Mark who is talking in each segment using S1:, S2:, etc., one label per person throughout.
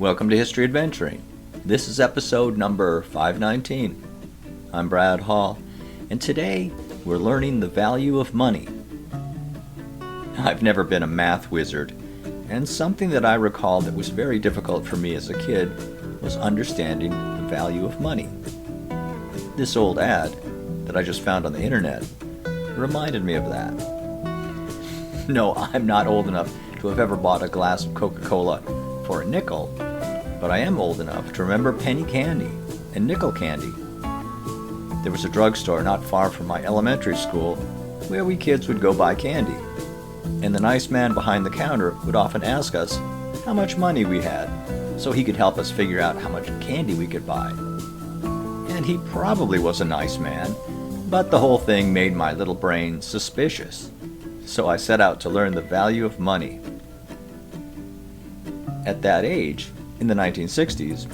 S1: Welcome to History Adventuring. This is episode number 519. I'm Brad Hall, and today we're learning the value of money. I've never been a math wizard, and something that I recall that was very difficult for me as a kid was understanding the value of money. This old ad that I just found on the internet reminded me of that. No, I'm not old enough to have ever bought a glass of Coca-Cola for a nickel, but I am old enough to remember penny candy and nickel candy. There was a drugstore not far from my elementary school where we kids would go buy candy, and the nice man behind the counter would often ask us how much money we had so he could help us figure out how much candy we could buy. And he probably was a nice man, but the whole thing made my little brain suspicious, so I set out to learn the value of money. At that age, in the 1960s,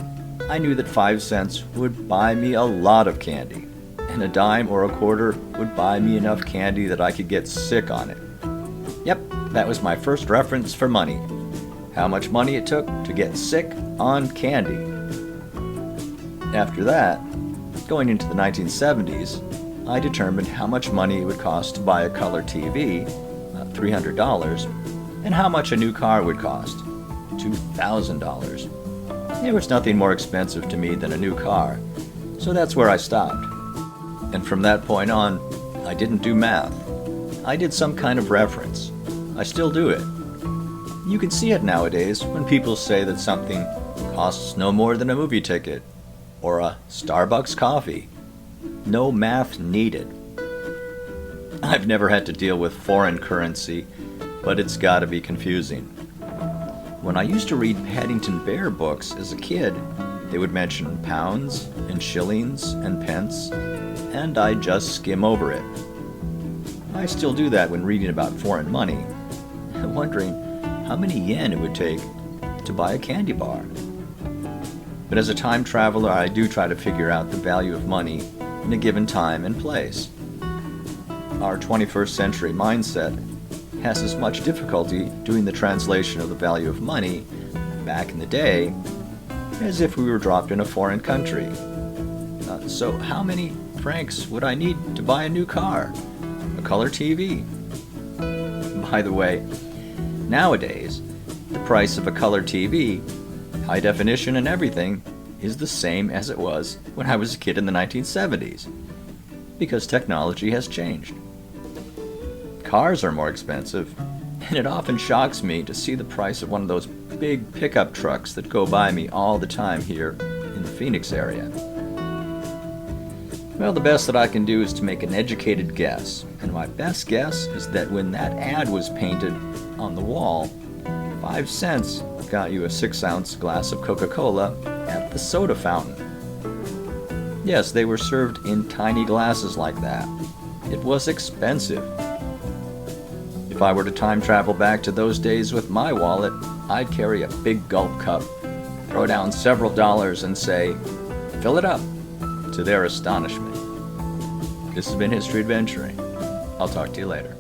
S1: I knew that 5 cents would buy me a lot of candy, and a dime or a quarter would buy me enough candy that I could get sick on it. Yep, that was my first reference for money. How much money it took to get sick on candy. After that, going into the 1970s, I determined how much money it would cost to buy a color TV, $300, and how much a new car would cost, $2,000. There was nothing more expensive to me than a new car, so that's where I stopped. And from that point on, I didn't do math. I did some kind of reference. I still do it. You can see it nowadays when people say that something costs no more than a movie ticket or a Starbucks coffee. No math needed. I've never had to deal with foreign currency, but it's gotta be confusing. When I used to read Paddington Bear books as a kid, they would mention pounds and shillings and pence, and I'd just skim over it. I still do that when reading about foreign money, wondering how many yen it would take to buy a candy bar. But as a time traveler, I do try to figure out the value of money in a given time and place. Our 21st century mindset has as much difficulty doing the translation of the value of money back in the day as if we were dropped in a foreign country. So how many francs would I need to buy a new car? A color TV? By the way, nowadays, the price of a color TV, high definition and everything, is the same as it was when I was a kid in the 1970s, because technology has changed. Cars are more expensive, and it often shocks me to see the price of one of those big pickup trucks that go by me all the time here in the Phoenix area. Well, the best that I can do is to make an educated guess, and my best guess is that when that ad was painted on the wall, 5 cents got you a 6-ounce glass of Coca-Cola at the soda fountain. Yes, they were served in tiny glasses like that. It was expensive. If I were to time travel back to those days with my wallet, I'd carry a big gulp cup, throw down several dollars and say, "Fill it up," to their astonishment. This has been History Adventuring. I'll talk to you later.